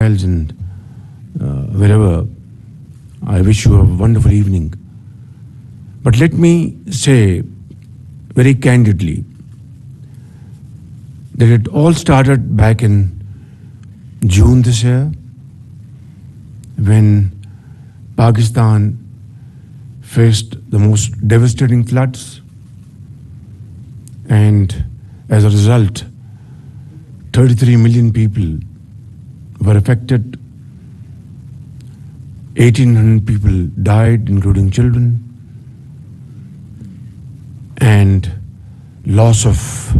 hotels and wherever. I wish you a wonderful evening. But let me say very candidly that it all started back in June this year, when Pakistan faced the most devastating floods, and as a result, 33 million people were affected. 1,800 people died, including children, and loss of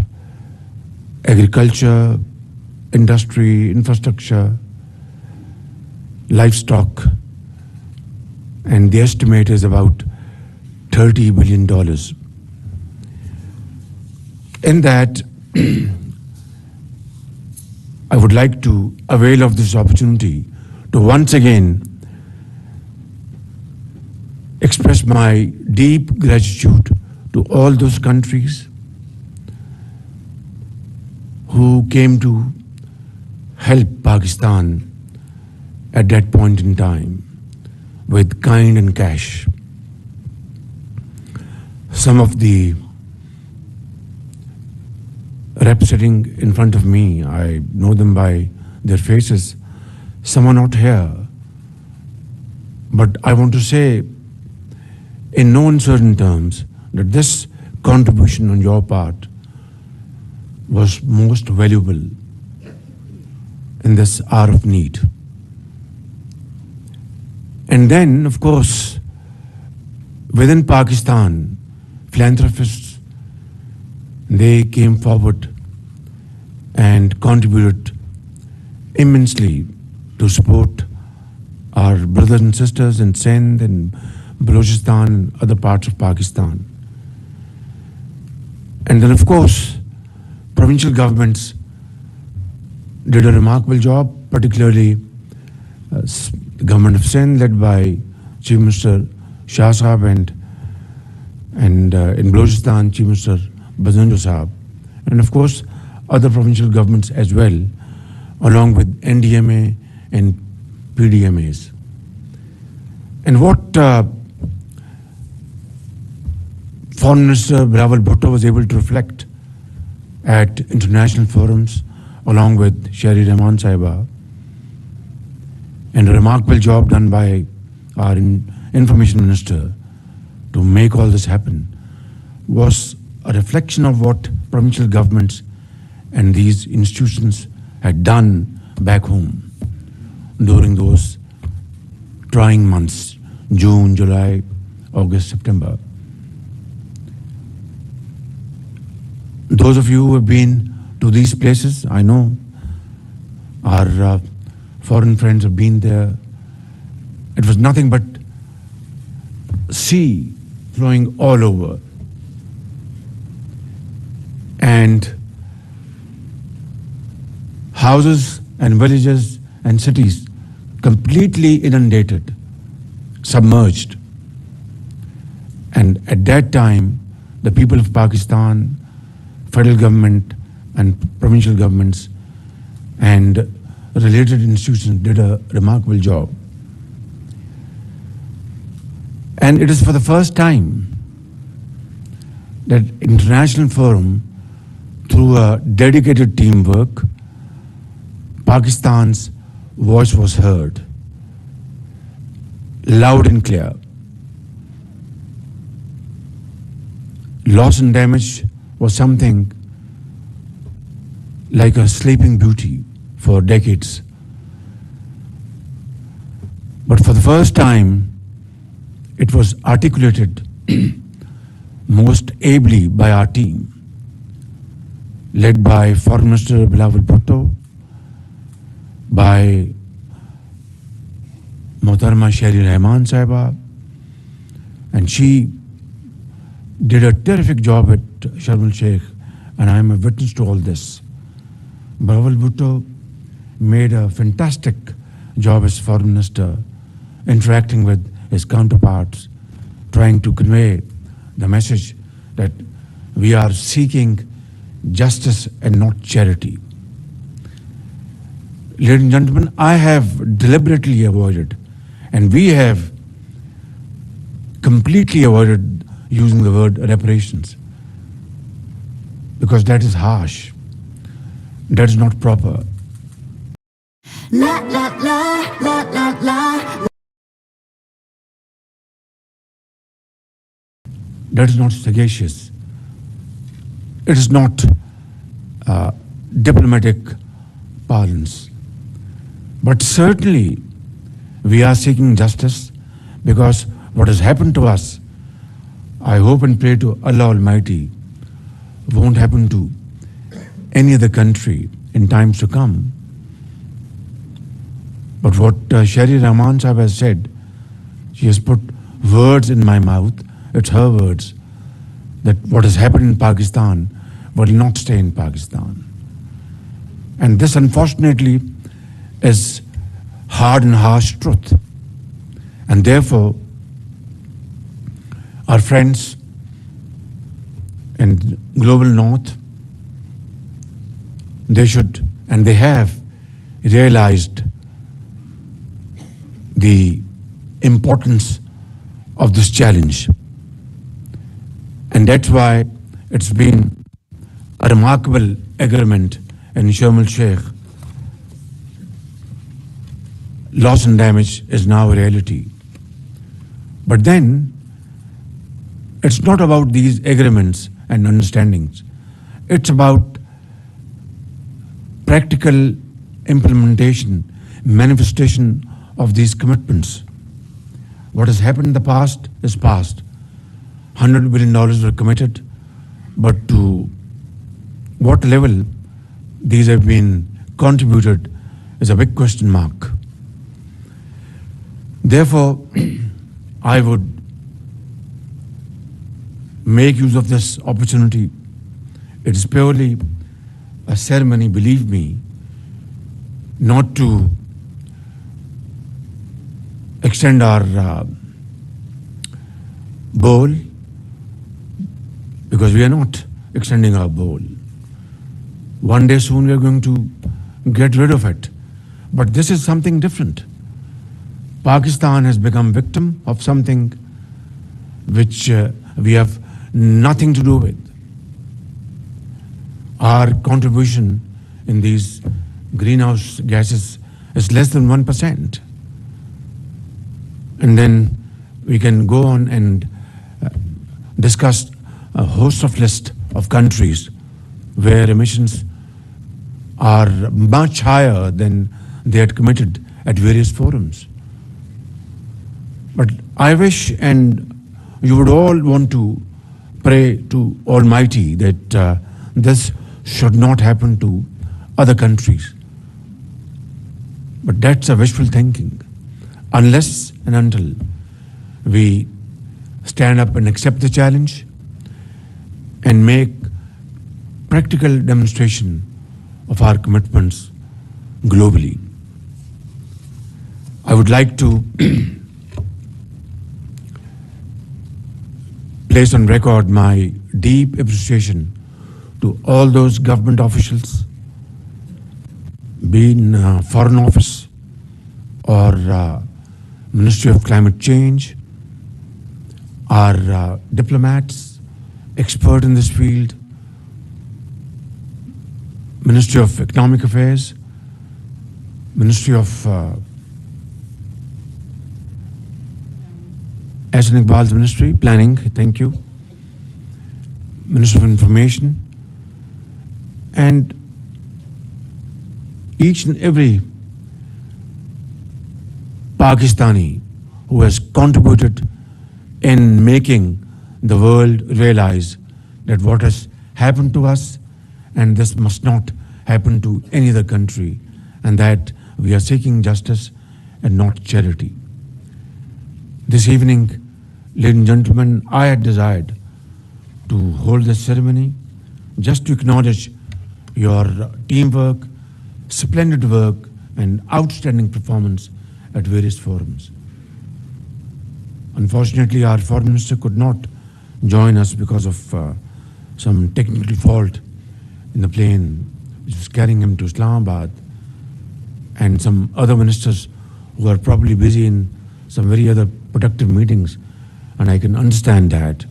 agriculture, industry, infrastructure, livestock, and the estimate is about $30 billion. In that, I would like to avail of this opportunity to once again express my deep gratitude to all those countries who came to help Pakistan at that point in time with kind and cash. Some of the reps sitting in front of me, I know them by their faces. Some are not here. But I want to say in no uncertain terms that this contribution on your part was most valuable in this hour of need. And then, of course, within Pakistan, philanthropists, they came forward and contributed immensely to support our brothers and sisters in Sindh and Balochistan and other parts of Pakistan. And then, of course, provincial governments did a remarkable job, particularly the government of Sindh, led by Chief Minister Shah Sahab, and in Balochistan, Chief Minister Bazanjo Sahab, and of course other provincial governments as well, along with NDMA and PDMAs. And what Foreign Minister Bilawal Bhutto was able to reflect at international forums, along with Shehri Rahman Sahiba, and a remarkable job done by our Information Minister to make all this happen, was a reflection of what provincial governments and these institutions had done back home during those trying months, June, July, August, September. Those of you who have been to these places, I know our foreign friends have been there. It was nothing but sea flowing all over, and houses and villages and cities completely inundated, submerged. And at that time, the people of Pakistan, federal government and provincial governments and related institutions did a remarkable job. And it is for the first time that international forum, through a dedicated teamwork, Pakistan's voice was heard, loud and clear. Loss and damage was something like a sleeping beauty for decades. But for the first time, it was articulated most ably by our team, led by Foreign Minister Bilawal Bhutto, by Mohtarama Shehri Rahman Sahiba, and she did a terrific job at Sharm el-Sheikh, and I am a witness to all this. Bilawal Bhutto made a fantastic job as Foreign Minister, interacting with his counterparts, trying to convey the message that we are seeking justice and not charity. Ladies and gentlemen, I have deliberately avoided, and we have completely avoided using the word reparations, because that is harsh. That is not proper. La la la la la la. That is not sagacious. It is not diplomatic parlance. But certainly, we are seeking justice, because what has happened to us, I hope and pray to Allah Almighty, won't happen to any other country in times to come. But what Shari Rahman Sahib has said, she has put words in my mouth, it's her words, that what has happened in Pakistan will not stay in Pakistan. And this, unfortunately, is hard and harsh truth. And therefore, our friends in global north, they should, and they have realized the importance of this challenge. And that's why it's been a remarkable agreement in Sharm el-Sheikh. Loss and damage is now a reality. But then, it's not about these agreements and understandings. It's about practical implementation, manifestation of these commitments. What has happened in the past is past. $100 billion were committed, but to what level these have been contributed is a big question mark. Therefore, I would make use of this opportunity. It is purely a ceremony, believe me, not to extend our bowl, because we are not extending our bowl. One day soon we are going to get rid of it. But this is something different. Pakistan has become victim of something which we have nothing to do with. Our contribution in these greenhouse gases is less than 1%. And then we can go on and discuss a host of list of countries where emissions are much higher than they had committed at various forums. But I wish, and you would all want to pray to Almighty that this should not happen to other countries. But that's a wishful thinking. Unless and until we stand up and accept the challenge and make practical demonstration of our commitments globally. I would like to place on record my deep appreciation to all those government officials, be in Foreign Office or Ministry of Climate Change, our diplomats, expert in this field, Ministry of Economic Affairs, Ministry of Ahsan Iqbal's Ministry, Planning, thank you, Ministry of Information, and each and every Pakistani who has contributed in making the world realize that what has happened to us, and this must not happen to any other country, and that we are seeking justice and not charity. This evening, ladies and gentlemen, I had desired to hold this ceremony just to acknowledge your teamwork, splendid work, and outstanding performance at various forums. Unfortunately, our Foreign Minister could not join us because of some technical fault in the plane which was carrying him to Islamabad. and some other ministers who are probably busy in some very other productive meetings, and I can understand that.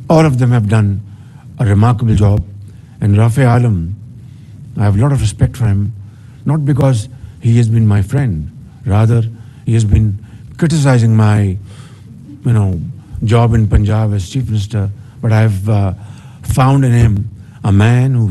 All of them have done a remarkable job, and Rafi Alam, I have a lot of respect for him, not because he has been my friend, rather he has been criticizing my, job in Punjab as chief minister, but I have found in him a man who